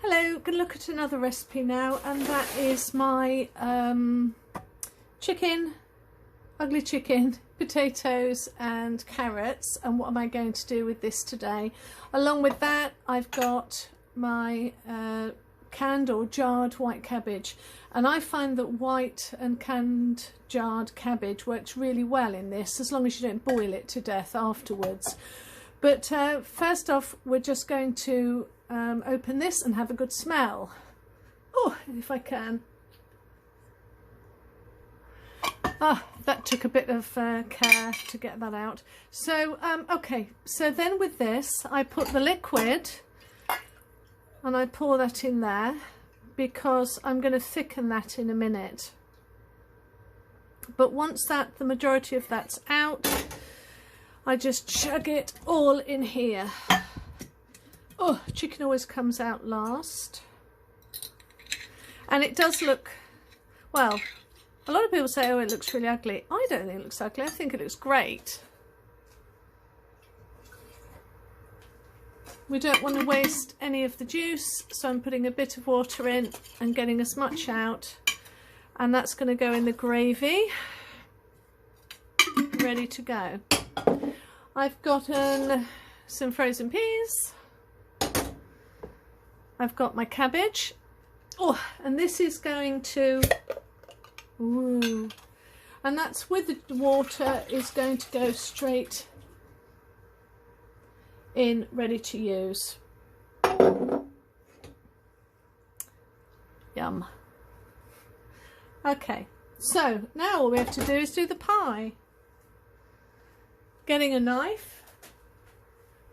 Hello, going to look at another recipe now, and that is my ugly chicken, potatoes and carrots. And what am I going to do with this today? Along with that, I've got my canned or jarred white cabbage, and I find that white and canned jarred cabbage works really well in this, as long as you don't boil it to death afterwards. But first off, we're just going to open this and have a good smell. Oh, if I can. Ah, that took a bit of care to get that out. So okay, so then with this I put the liquid and I pour that in there because I'm going to thicken that in a minute. But once that the majority of that's out, I just chug it all in here. Oh, chicken always comes out last. And it does look, well, a lot of people say, oh, it looks really ugly. I don't think it looks ugly. I think it looks great. We don't want to waste any of the juice, so I'm putting a bit of water in and getting as much out. And that's going to go in the gravy, ready to go. I've gotten some frozen peas. I've got my cabbage. Oh, and this is going to, ooh, and that's with the water is going to go straight in, ready to use. Yum. Okay, so now all we have to do is do the pie. Getting a knife,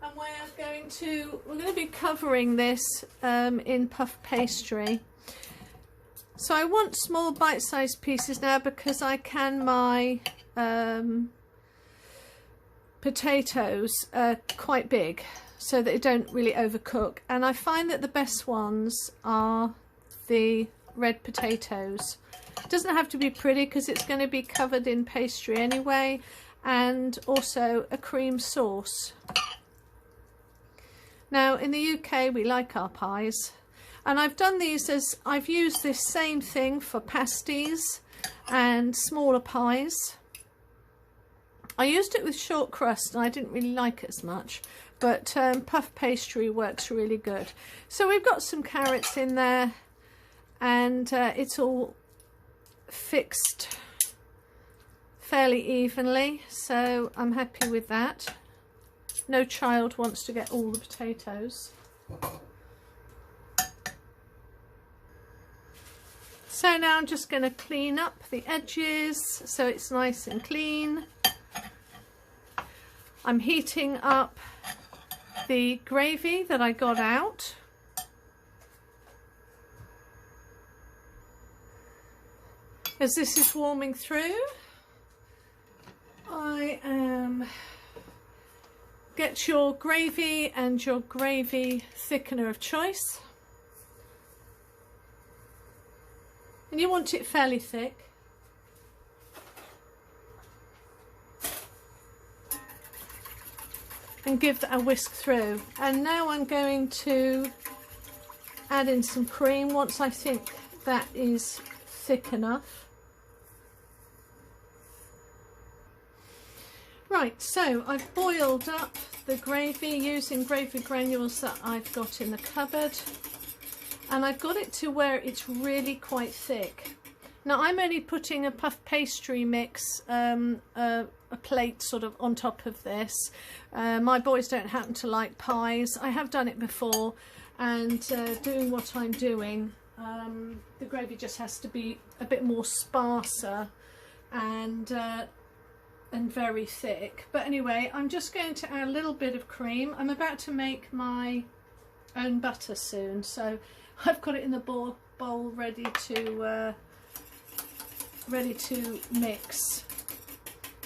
and we're going to be covering this in puff pastry. So I want small bite-sized pieces now because I can my potatoes quite big so that they don't really overcook, and I find that the best ones are the red potatoes. It doesn't have to be pretty because it's going to be covered in pastry anyway, and also a cream sauce. Now in the UK we like our pies, and I've done these as I've used this same thing for pasties and smaller pies. I used it with short crust and I didn't really like it as much, but puff pastry works really good. So we've got some carrots in there, and it's all fixed fairly evenly, so I'm happy with that. No child wants to get all the potatoes. So now I'm just going to clean up the edges so it's nice and clean. I'm heating up the gravy that I got out. As this is warming through, I am get your gravy and your gravy thickener of choice, and you want it fairly thick. And give that a whisk through. And now I'm going to add in some cream once I think that is thick enough. Right, so I've boiled up the gravy using gravy granules that I've got in the cupboard, and I've got it to where it's really quite thick. Now I'm only putting a puff pastry mix, a plate sort of on top of this. My boys don't happen to like pies. I have done it before, and doing what I'm doing, the gravy just has to be a bit more sparser and very thick. But anyway, I'm just going to add a little bit of cream. I'm about to make my own butter soon, so I've got it in the bowl ready to mix.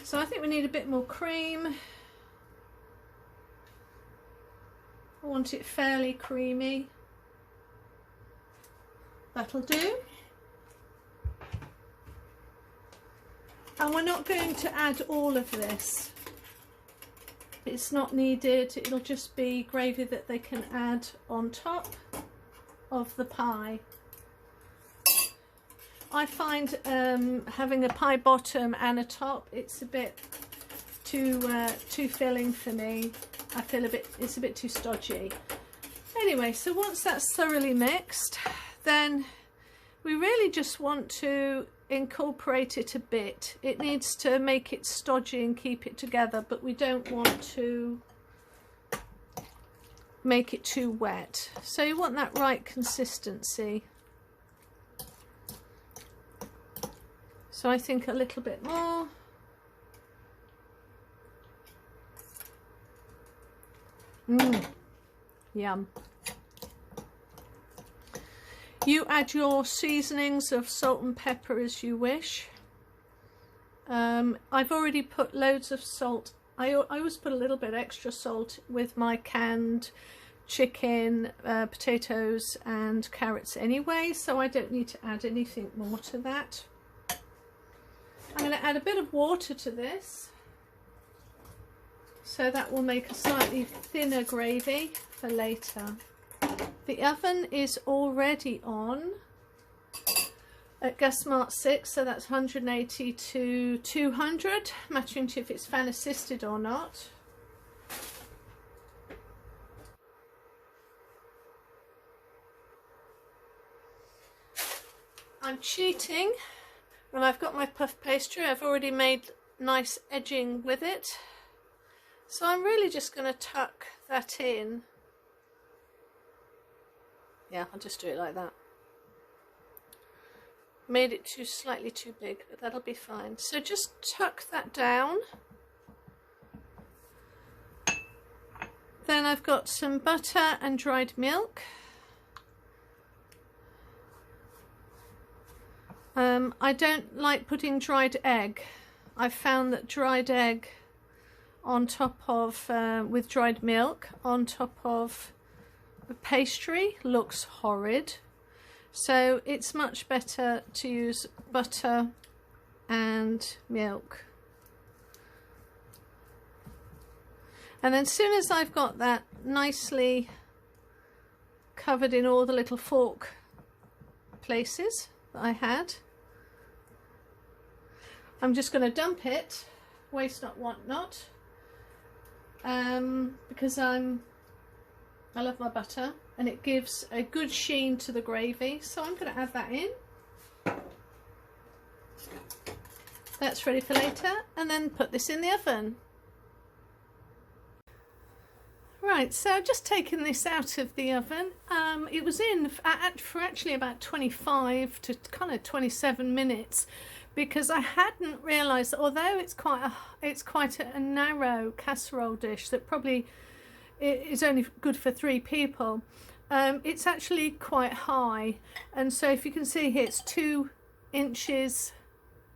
So I think we need a bit more cream. I want it fairly creamy. That'll do. And we're not going to add all of this. It's not needed. It'll just be gravy that they can add on top. of the pie. I find having a pie bottom and a top, it's a bit too filling for me. I feel it's a bit too stodgy. Anyway, so once that's thoroughly mixed, then we really just want to incorporate it a bit. It needs to make it stodgy and keep it together, but we don't want to make it too wet. So you want that right consistency. So I think a little bit more. Yum. You add your seasonings of salt and pepper as you wish. I've already put loads of salt. I always put a little bit extra salt with my canned chicken, potatoes and carrots anyway, so I don't need to add anything more to that. I'm going to add a bit of water to this, so that will make a slightly thinner gravy for later. The oven is already on at gas mark 6, so that's 180 to 200, matching to if it's fan assisted or not. I'm cheating, and I've got my puff pastry. I've already made nice edging with it, so I'm really just going to tuck that in. Yeah, I'll just do it like that. Made it slightly too big, but that'll be fine. So just tuck that down. Then I've got some butter and dried milk. I don't like putting dried egg. I've found that dried egg on top of, with dried milk on top of the pastry looks horrid. So it's much better to use butter and milk. And then as soon as I've got that nicely covered in all the little fork places that I had, I'm just going to dump it, waste not, want not, because I love my butter and it gives a good sheen to the gravy. So I'm going to add that in. That's ready for later, and then put this in the oven. Right, so I've just taken this out of the oven. It was in for actually about 25 to kind of 27 minutes, because I hadn't realised that although it's quite a narrow casserole dish that probably is only good for 3 people, it's actually quite high, and so if you can see here, it's 2 inches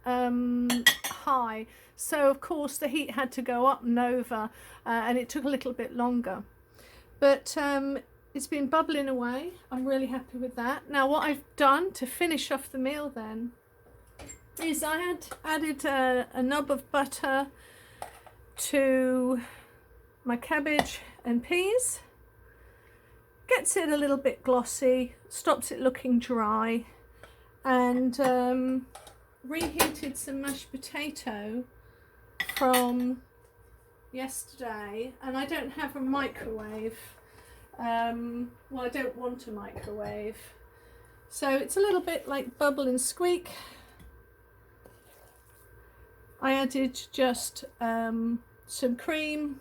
high. So of course the heat had to go up and over, and it took a little bit longer, but it's been bubbling away. I'm really happy with that. Now what I've done to finish off the meal then is I had added a nub of butter to my cabbage and peas. Gets it a little bit glossy, stops it looking dry, and reheated some mashed potato from yesterday, and I don't have a microwave. Well, I don't want a microwave, so it's a little bit like bubble and squeak. I added just some cream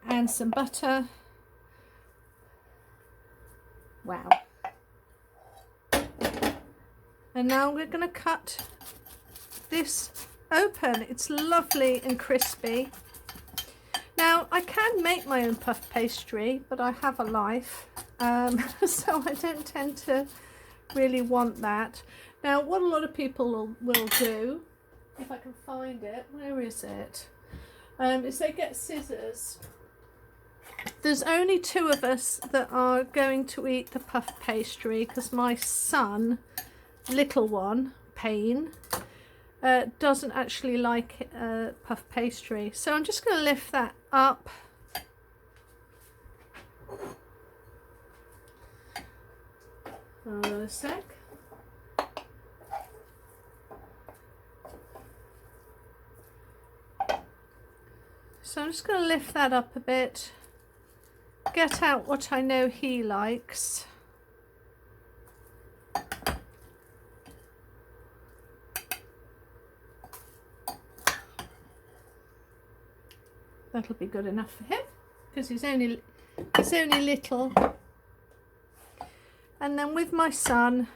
and some butter. Wow. And now we're going to cut this open. It's lovely and crispy. Now I can make my own puff pastry, but I have a life, so I don't tend to really want that. Now what a lot of people will do, if I can find it, where is it, is they get scissors. There's only 2 of us that are going to eat the puff pastry, because my son, little one, Payne, doesn't actually like puff pastry. So I'm just going to lift that up. Hold on a sec. So I'm just going to lift that up a bit, get out what I know he likes. That'll be good enough for him because he's only little. And then with my son,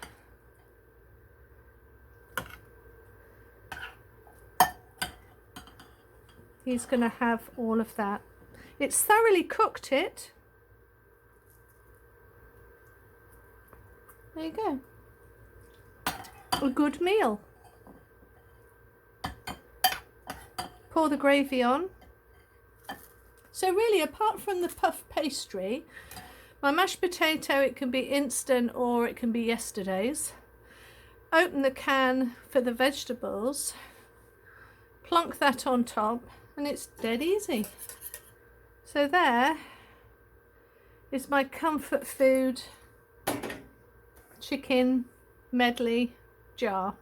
he's going to have all of that. It's thoroughly cooked it. There you go. A good meal. Pour the gravy on. So really, apart from the puff pastry, my mashed potato, it can be instant or it can be yesterday's. Open the can for the vegetables, plonk that on top, and it's dead easy. So there is my comfort food chicken medley jar.